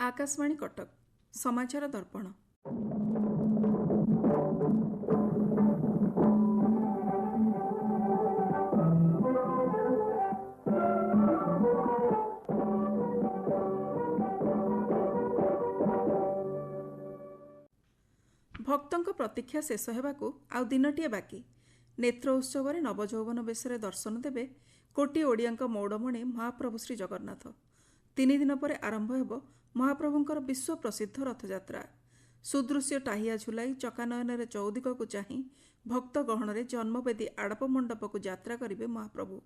आकाशवाणी कटक समाचार दर्पण। भक्तों प्रतीक्षा शेष होगाकू आउ दिनटिए बाकी। नेत्र उत्सव नवजौवन बेशरे दर्शन देवे कोटी ओडिया मौड़मणि महाप्रभु श्री जगन्नाथ। 3 दिन पर आरंभ होब महाप्रभुंकर विश्व प्रसिद्ध रथयात्रा। सुदृश्य टाहिया झुलाई चकानयन चौदिक को चाह भक्त गहण जन्मवेदी आड़प मंडप को यात्रा करेंगे महाप्रभु।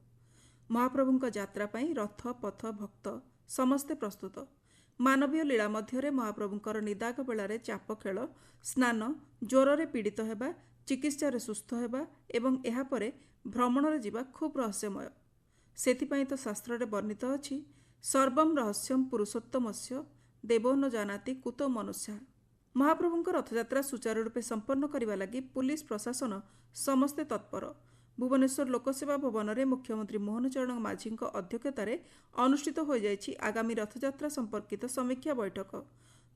महाप्रभुंक यात्रा पाई रथ पथ भक्त समस्ते प्रस्तुत। मानवीय लीला मध्य महाप्रभुंकर निदाक बेलारे चाप खेल स्नान ज्वर पीड़ित होगा चिकित्सार सुस्थ होगा एवं यापर भ्रमण जीवा खूब रहस्यमय। सेथिपाई तो शास्त्र वर्णित अछि सर्वं रहस्यम पुरुषोत्तमस्य देवो न जानाति कुतो मनुष्य। महाप्रभुंक रथयात्रा सुचारू रूपे संपन्न करने लगी पुलिस प्रशासन समस्ते तत्पर। भुवनेश्वर लोकसेवा भवन में मुख्यमंत्री मोहन चरण माझी अध्यक्षतार अनुष्ठित हो जाइछि आगामी रथयात्रा संपर्कित समीक्षा बैठक।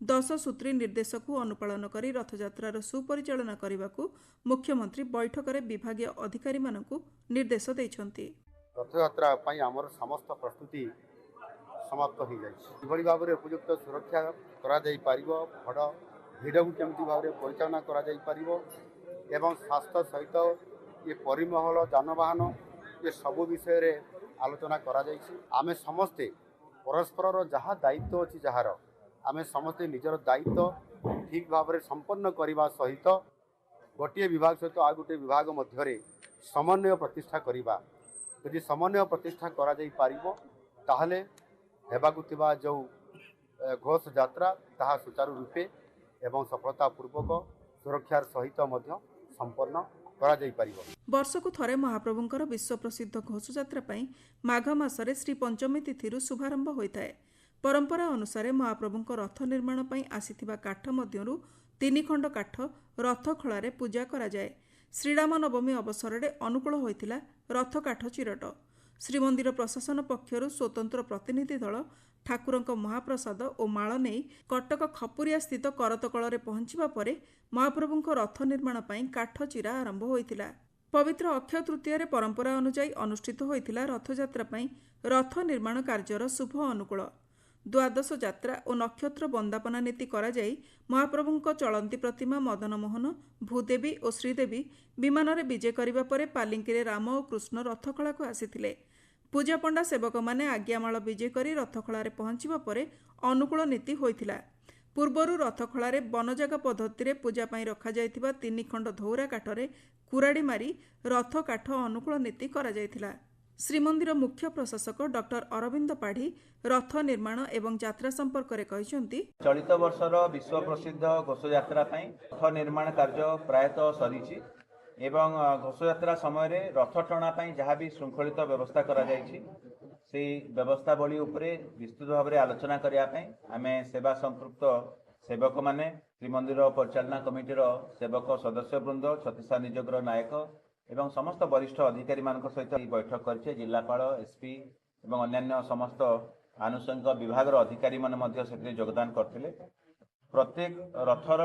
10 सूत्री निर्देश को अनुपालन कर रथयात्रार सुपरिचालना करने को मुख्यमंत्री बैठक में विभागीय अधिकारी मानकु निर्देश देइछन्ति। रथयात्रा पाई आमर समस्त प्रस्तुति समाप्त हो जाए भाव में उपयुक्त सुरक्षा करा बड़ भिड़ को केमती भाव में परिचालना करा स्वास्थ्य सहित ये परिमहल जानवाहन ये सब विषय आलोचना करा आमे समस्ते परस्पर जहाँ दायित्व अच्छी जार आमे समस्ते निजर दायित्व ठीक भाव में संपन्न करने सहित गोटे विभाग सहित आ गोटे विभाग मध्य समन्वय प्रतिष्ठा करवा। यदि समन्वय प्रतिष्ठा करा जाई पारिबो ताहले हेबाकु थिबा जो घोष यात्रा ताहा सुचारू रूपे एवं सफलतापूर्वक सुरक्षार सहित मध्य संपन्न करा जाई पारिबो। वर्षकु थरे महाप्रभुंकर विश्व प्रसिद्ध घोष यात्रा पई माघ मासरे श्री पंचमी तिथिरु शुभारंभ होइताए। परंपरा अनुसार महाप्रभुंक रथ निर्माण पई आसीथिबा काठ मध्यरु 3 खंड काठ रथ खଳାରେ पूजा करा जाए। श्रीराम नवमी अवसर में अनुकूल होइतिला रथ काठ चिरट। श्रीमंदिर प्रशासन पक्षर स्वतंत्र प्रतिनिधि दल ठाकुरंक महाप्रसाद और माଳ नहीं कटक खपुरिया स्थित करतकल में पहुंचवा पर महाप्रभुंक रथ निर्माण पई काठ चिरा आरंभ होइतिला। पवित्र अक्षय तृतीय परंपरा अनुजाई अनुष्ठित होइतिला रथयात्रा पई रथ निर्माण कार्यर शुभ अनुकूल। द्वादश यात्रा और नक्षत्र वंदापना नीति करा जाई महाप्रभुंक चलंती प्रतिमा मदन मोहन भूदेवी और श्रीदेवी विमान में विजय करने पर पालिंकी राम और कृष्ण रथखला को आसीथिले। पूजा पंडा सेवक माने आज्ञामाल विजय कर रथखला पहुंचवा पर अनुकूल नीति होइथिला। पूर्वर रथखला बनजागा पद्धति पूजा पाई रखा जायथिबा 3 खंड धौरा काठरे कुराड़ी मारी रथ काठ अनुकूल नीति करा जायथिला। श्रीमंदिर मुख्य प्रशासक डॉक्टर अरविंद पाढ़ी रथ निर्माण एवं यात्रा संपर्क में कहते चलित वर्षर विश्व प्रसिद्ध घोषयात्रा रथ निर्माण कार्य प्रायतः सरी एवं घोषयात्रा समय रथ टणा जहाँ भी श्रृंखलित व्यवस्था करा से व्यवस्थावली विस्तृत भाव में आलोचना करने आम सेवा संपृक्त सेवक माने श्रीमंदिर परिचालना कमिटीर सेवक सदस्य वृंद छत्तीसा निजोगर नायक एवं समस्त वरिष्ठ अधिकारी मान सहित बैठक कर जिलापाल एसपी एवं अन्यान्य समस्त आनुषंगिक विभाग अधिकारी माने योगदान करथिले। प्रत्येक रथर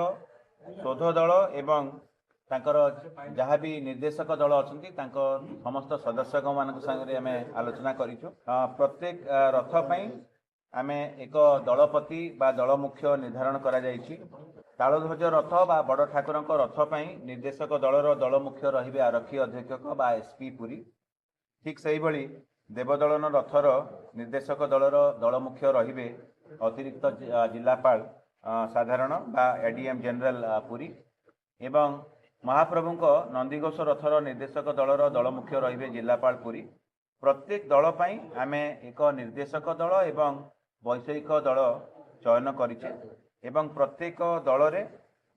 शोध दल एवं तांकर जहाँ भी निर्देशक दल अच्छा समस्त सदस्य मान संगे आम आलोचना करिछु। प्रत्येक रथ पई आम एक दलपति बा दल मुख्य निर्धारण करा जायछि। तालध्वज रथ बा बड़ ठाकुर रथ पई निर्देशक दलर दल मुख्य रहिबे आरक्षी अधीक्षक बा एसपी पुरी। ठीक सही भली देवदलन रथर निर्देशक दलर दल मुख्य रहिबे अतिरिक्त जिलापाल साधारण बा एडीएम जनरल पुरी एवं महाप्रभुंक नंदीघोष रथर निर्देशक दलर दल मुख्य रहिबे जिलापाल पुरी। प्रत्येक दल पई आमे एक निर्देशक दल एवं वैषयिक दल चयन करिछे एवं प्रत्येक दल रे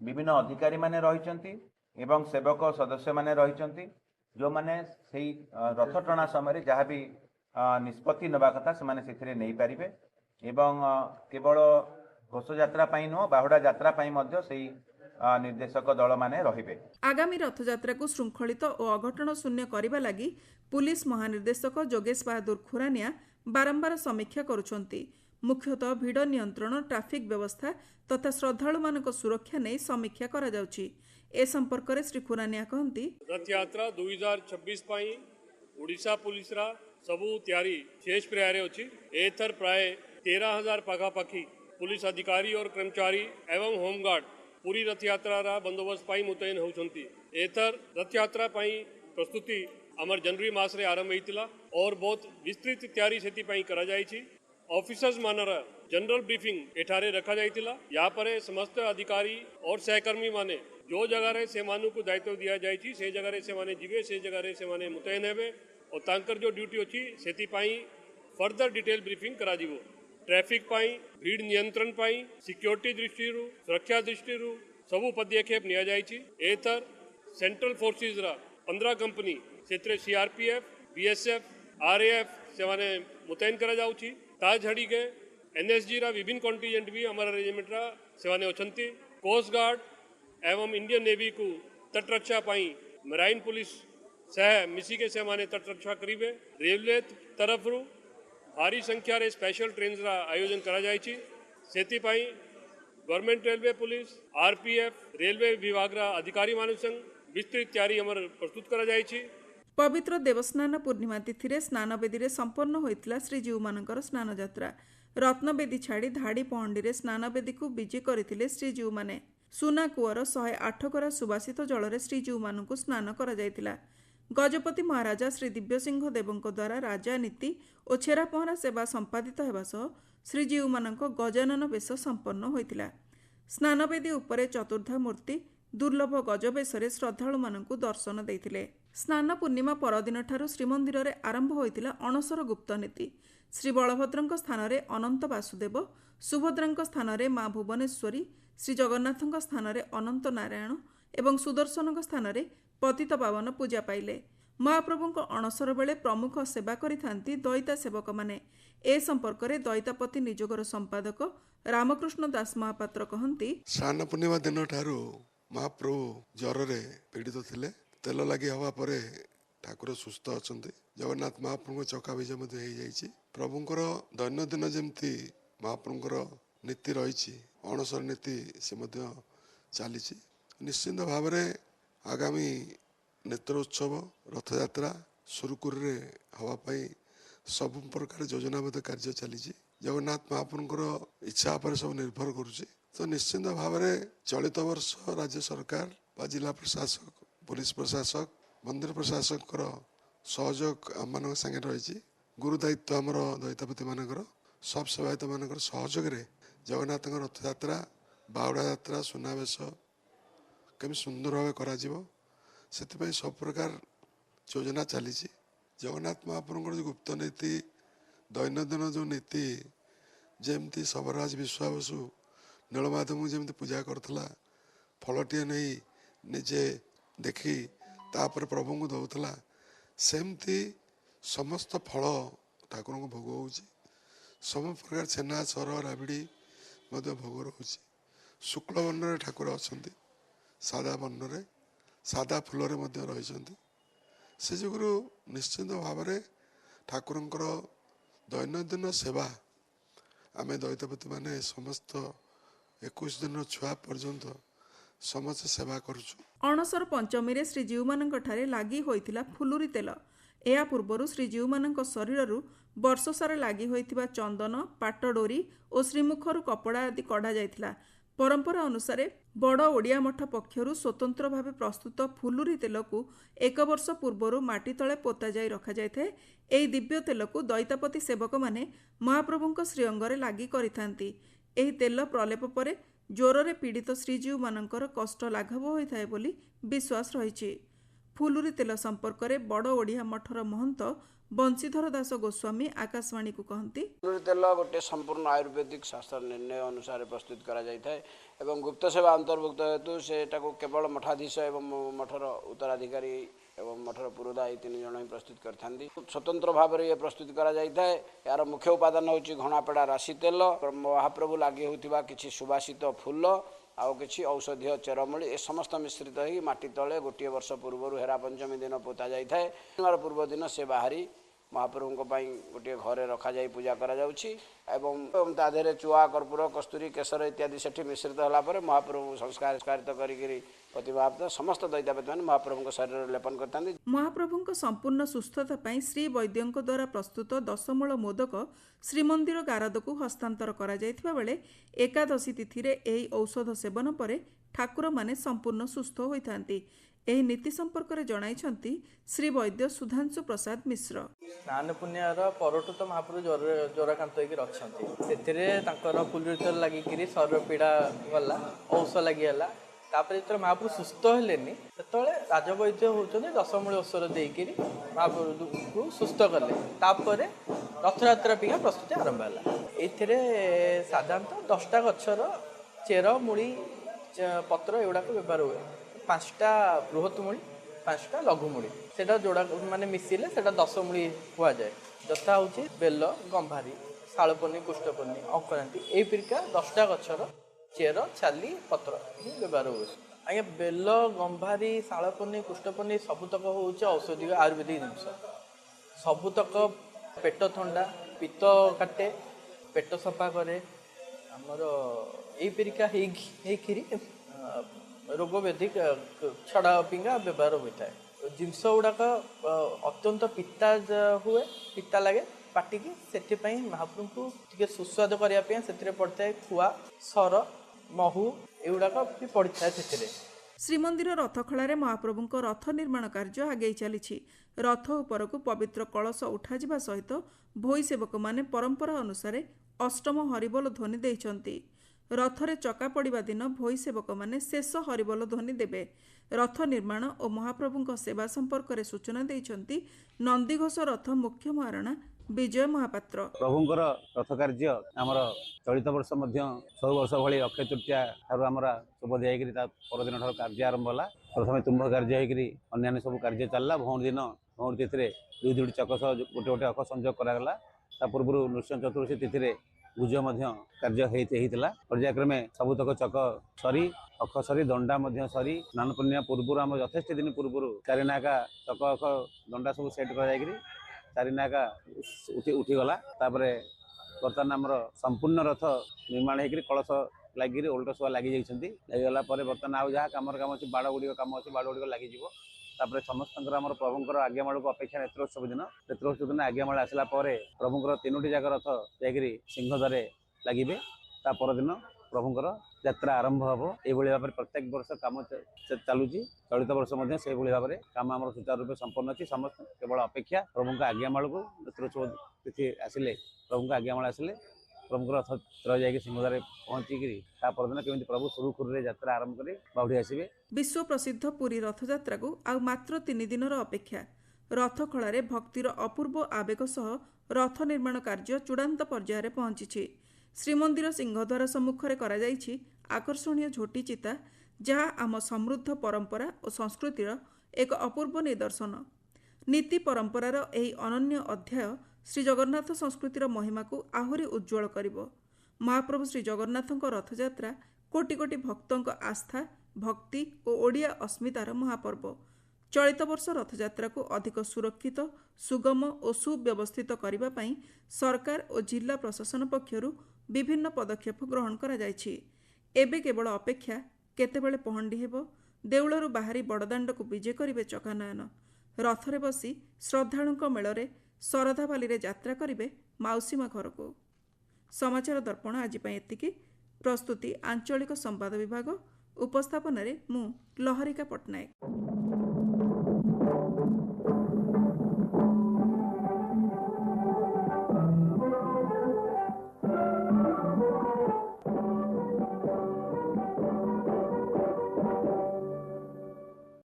विभिन्न अधिकारी माने रहिचंती एवं सेवक सदस्य माने रहिचंती जो माने सेही रथ टणा समय जहाँ भी निष्पत्ति नबा कथा से माने सेथिरे नै पारिबे एवं केवल घोषयात्रा पई नो बाहुडा यात्रा पई मध्य सेही निर्देशक दल माने रहिबे। आगामी रथयात्रा को श्रृंखलित और अघटन शून्य करने लगी पुलिस महानिर्देशक जोगेश बहादुर खुरानिया बारंबार समीक्षा करुछंती। मुख्यतः भिड़ नियंत्रण, ट्राफिक व्यवस्था तथा श्रद्धालुमानक सुरक्षा नहीं समीक्षा करा जाउछि। ए संपर्क में श्री खुरानिया कहती रथ यात्रा 2026 ओडिशा पुलिस रा सबू तैयारी शेष प्रयारे अछि। एथर प्राय 13,000 पाखापाखी पुलिस अधिकारी और कर्मचारी एवं होमगार्ड पूरी रथ यात्रा रा बंदोबस्त पाई मुतयन होउछंती। एथर रथ यात्रा पाई प्रस्तुति आमर जनवरी मास रे आरंभ होइतिला और बहुत विस्तृत तैयारी सेति पाई करा जायछि। ऑफिसर्स मानर जनरल ब्रीफिंग एठारे रखा जाइतिला। या परे समस्त अधिकारी और सहकर्मी माने जो जगह रे से मानु को दायित्व दिया जायछि से जगह रे से माने जिवे से जगह रे से माने मुतयन हेबे और तांकर जो ड्यूटी अछि सेति पाई फर्दर डिटेल ब्रीफिंग करा दिबो। ट्रैफिक पाई, भीड़ नियंत्रण पाई, सिक्योरिटी दृष्टि सुरक्षा दृष्टि सबू पदक्षेप निया जायछि। एथर सेंट्रल फोर्सेस रा 15 कंपनी क्षेत्र सीआरपीएफ, बीएसएफ, आरएएफ से माने मुतयन करा जाउछि। ता झड़ी के एनएसजी रा विभिन्न कॉन्टिजेंट भी हमारा रेजिमेंट रा सेवाने अछंती। कोस्ट गार्ड एवं इंडियन नेवी को तटरक्षा पाई मराइन पुलिस सह मिसी के से माने तटरक्षा करीबे। रेलवे तरफ भारी संख्या रे स्पेशल ट्रेन रा आयोजन करा जायछि। सेति पाई government railway police, RPF, railway विभाग रा अधिकारी मान संग विस्तृत तैयारी हमर प्रस्तुत करा जायछि। पवित्र देवस्नान पूर्णिमा तिथि रे स्नान बेदी रे संपन्न होइतिला श्रीजीव मानकर स्नान यात्रा। रत्नबेदी छाड़ी धाड़ी पहंडी रे स्नान बेदी को विजे करथिले श्रीजीव माने। सुना कूअर 108 करा सुबासित जल रे श्रीजीव मानकु स्नान करा जायतिला। गजपति महाराजा श्री दिव्यसिंह देवଙ୍କ द्वारा राजा नीति और छेरा पहरा सेवा संपादित हेबा सह श्रीजीव मानक गजानन बेश संपन्न होइतिला। स्नानवेदी उपरे चतुर्धा मूर्ति दुर्लभ गजबेशरे श्रद्धालु मानकु दर्शन देइतिले। स्नान पूर्णिमा परदिन ठारू श्रीमंदिर रे आरंभ होइतिला अणसर गुप्त नीति। श्री बलभद्रଙ୍କ स्थानरे अनंत वासुदेव, सुभद्राଙ୍କ स्थानरे मां भुवनेश्वरी, श्री जगन्नाथଙ୍କ स्थानरे अनंत नारायण एवं सुदर्शनଙ୍କ स्थानरे पतित पावन पूजा पाइले। महाप्रभुଙ୍କ अणसर बेले प्रमुख सेवा करिथांती दयिता सेवक माने। ए संपर्क में दयितापति निजोगर संपादक रामकृष्ण दास महापात्र कहती स्नान पूर्णिमा दिन ठारू महाप्रभु ज्वर रे पीड़ित थिले। तेल लगी हवा परे ठाकुर सुस्थ अछंती। जगन्नाथ महाप्रभु चका बीज मध्य हो जाइछि। प्रभुंकर दैनंदिन जेमती महाप्रभुंकर नीति रही अणसर नीति से मध्य चली। निश्चिंत भाव में आगामी नेत्र उत्सव रथ यात्रा सुरुखुरु रे हवा पाई सब प्रकार योजनाबद्ध कार्य चली। जगन्नाथ महाप्रभुंकर इच्छा पर सब निर्भर करुचे। तो निश्चिंत भाव में चलित वर्ष राज्य सरकार बा जिला प्रशासक, पुलिस प्रशासक, मंदिर प्रशासक सहयोग आम मान संगे रही। गुरु दायित्व आमर दयितापति मानकर सब सेवायत मानकर सहयोग रे जगन्नाथ रथ यात्रा, बाहुड़ा यात्रा, सुनावेश केमी सुंदर भाव करा से सब प्रकार योजना चली। जगन्नाथ महाप्रभुंकर जो गुप्त नीति दैनंदिन जो नीति जमती सबराज विश्वाबसु नीलमाधव जमी पूजा करथला, फलटे नहीं निजे देखी तापर प्रभु को दौला, सेमती समस्त फल ठाकुर को भोग हो। सब प्रकार छेना सर राबिड़ी भोग रोचे। शुक्ल वर्ण ठाकुर अच्छा, सादा वर्ण सादा फुलरे रही। से जुगुरु निश्चित भाव में ठाकुरंकर दैनंदिन सेवा आम दैतपति माने समस्त 21 दिन छुआ पर्यंत समस्त सेवा करुछु। अणसर पंचमी रे श्रीजीव मानक ठारे लागी होइतिला फुलुरी तेल। एहा पूर्वरु श्रीजीव मानक शरीररु वर्ष सारा लागी होइतिबा चंदन, पाटडोरी और श्रीमुखरु कपड़ा आदि कढ़ा जाइतिला। परंपरा अनुसार बड़ ओडिया मठ पक्षरु स्वतंत्र भावे प्रस्तुत फुलुरी तेल को 1 वर्ष पूर्वरु माटी तले पोता जाई रखा जायथे। एही दिव्य तेल को दैतापति सेवक माने महाप्रभुंक श्रीअंगरे लागी करिथांती। एही तेल प्रलेप परे ज्वरे पीड़ित श्रीजीव मानकर कष्ट लाघव होइथाय बोली विश्वास रहिछि। फुलुरी तेल संपर्क में बड़ ओडिया मठर महंत बंशीधर दास गोस्वामी आकाशवाणी को कहती फुलुरी तेल गोटे संपूर्ण आयुर्वेदिक शास्त्र निर्णय अनुसार प्रस्तुत करा जायଥାଏ एवं गुप्त सेवा अंतर्भुक्त हेतु सेटा को केवल मठाधीश एवं मठर उत्तराधिकारी एवं मठर पुरोधा ये 3 जन ही प्रस्तुत करथांती। स्वतंत्र भाव में ये प्रस्तुत करा जायଥାଏ। यार मुख्य उपादान होची घणापेड़ा राशि तेल, महाप्रभु लागि होतिबा किछि सुबासित फूल आउ किछि औषधीय चेरमूली ए समस्त मिश्रित हो माटी तले गोटे वर्ष पूर्व हेरा पंचमी दिन पोता जाए। पूर्व दिन से बाहरी महाप्रभु गोटे घरे रखाई पूजा एवं ता देहरे चुआ कर्पूर कस्तूरी केशर इत्यादि सेठी मिश्रित होगापर महाप्रभु संस्कारित करी प्रतिभात समस्त दैतापति मैंने महाप्रभु शरीर लेपन करते। महाप्रभु संपूर्ण सुस्थता पाई श्री वैद्यों द्वारा प्रस्तुत 10 मूल मोदक श्रीमंदिर गारद को हस्तांतर करा जायथिबा बेले एकादशी तिथि रे एही औषध सेवन पर ठाकुर माने संपूर्ण सुस्थ होइथांती। एही नीति संपर्क में जणाइछंती श्री वैद्य सुधांशु प्रसाद मिश्र। स्नान पुण्यार परठू तो महाप्रभु ज्वराक्रांत होकर अच्छा फुलृत लगिकी शरीर पीड़ा गला औष लगिगला तापर जो महाप्रभु सुस्थ हेलेनि से राजवैद्य होती 10 मूल औषध देकर महाप्रभु को सुस्थ कले तापर रथयात्रा पिया प्रस्तुति आरंभ है। साधारणतः 10टा गचर चेर मूड़ी पत्र एगुड़ाक व्यवहार हुए 5टा बृहत मूड़ी 5टा लघु मूड़ी से जोड़ा माने मिसिले से 10 मूड़ी हुआ जाए जथा हूँ बेल गंभारी शालपनी कुष्ठपनी अंकरांति यही परिका 10टा गचर चेर छाली पत्र व्यवहार हुए। आज्ञा बेल गंभारी शालपनी कुष्ठपनी सबुतक हूँ औषधीय आयुर्वेदिक जिनस सबुतक पेट थंडा पित्त काटे पेट सफा करे आमर यही परिका रोग व्याधि छड़ा पिंगा व्यवहार होता है। जिनस गुड़ाक अत्यंत पिता हुए पिता लगे पाटिकी से महाप्रभु को टे सुस्वाद करने से पड़ता है खुआ सर महू एगुड़ाक भी पड़ता है। श्रीमंदिर रथखड़ा महाप्रभु रथ निर्माण कार्य आगे चली रथ उपर को पवित्र कलश उठाଯିବା सहित भोई सेवक माने परंपरा अनुसार अष्टम हरिबोल ध्वनि देइछंती। रथरे चका पड़िबा दिन भोई सेवक माने शेष हरिबोल ध्वनि देबे। रथ निर्माण और महाप्रभुଙ୍କ सेवा संपर्क में सूचना देइछंती नंदीघोष रथ मुख्य महाराणा विजय महापात्र। प्रभुंकर रथ कार्य आमर चलित वर्ष सब वर्ष भली अक्षय तृतीया ठार आम शुभ दिखाई परदिन ठार कार्य आरंभ है। प्रथम तुम्भ कार्य होकर अन्य सब कार्य चलला भौणी दिन भौणी तिथि दुई दुईटी चक सह गोटे गोटे अख संजोग करागला पूर्व नृसिंह चतुर्दशी तिथि गुज कार्य होता पर्यायक्रमे सबुतक चक सरी अख सरी दंडा सरी स्नान पूर्णिमा पूर्व आम यथेष्ट दिन पूर्व चारिनाका चक अख दंडा सब सेट कर चारिनाका उठीगला बर्तमान आमर संपूर्ण रथ निर्माण होकर कलश लगी ओल्ट सब लगी लगिगला बर्तमान आउ जहाँ कम अच्छे बाड़ गुड़िक कम अच्छे बाड़ गुड़िक लगी समस्त प्रभुंर आज्ञामाड़ को अपेक्षा नेत्रोत्सव दिन आज्ञामाड़ आसला प्रभुंर 3टी जाक रथ जाकि सिंहद्वारे लगे दिन प्रभुंर यात्रा आरंभ हम ये भाव प्रत्येक वर्ष कम चलुची चलित वर्ष से भाव में कम आम सुचारू रूप संपन्न अच्छी समस्त केवल अपेक्षा प्रभु आज्ञामाड़ को नेत्रोत्सव तिथि आसिले प्रभु आज्ञामाड़ आसिले प्रभु रथ जा सिंहद्वारे पहुंचिकी दिन केमी प्रभु सुरुखुरी यात्रा आरंभ कर बाहुड़ी आसवे। विश्व प्रसिद्ध पुरी रथयात्रा को आउ मात्र 3 दिन अपेक्षा। रथखड़ा भक्तिर अपूर्व आवेग सह रथ निर्माण कार्य चूड़ांत पर्यायर पहुंची। श्रीमंदिर सिंहद्वार सम्मुखें करा जाइछि आकर्षणीय झोटी चिता जहाँ आम समृद्ध परंपरा और संस्कृतिर एक अपूर्व निदर्शन। नीति परंपरार एही अनन्य अध्याय श्री जगन्नाथ संस्कृतिर महिमा को आहुरी उज्ज्वल करिबो। महाप्रभु श्री जगन्नाथଙ୍କ रथयात्रा कोटि कोटि भक्तଙ୍କ आस्था भक्ति और ओडिया अस्मितार महापर्व। चलित वर्ष रथयात्रा को अधिक सुरक्षित सुगम और सुव्यवस्थित करने पाई सरकार और जिला प्रशासन पक्षरु विभिन्न पदक्षेप ग्रहण करा जायछि। एबे केवल अपेक्षा केतेबेले पहंडी हेबो देउळरू बाहरी बड़दाण्ड को विजे करिवे चकानयन रथरे बसी श्रद्धालुଙ୍କ मेଳରେ शरधाबाली रे यात्रा करिवे माउसीमा घर को। समाचार दर्पण आज एतिकी। प्रस्तुति आंचलिक संवाद विभाग उपस्थापन मु लहरिका पट्टनायक।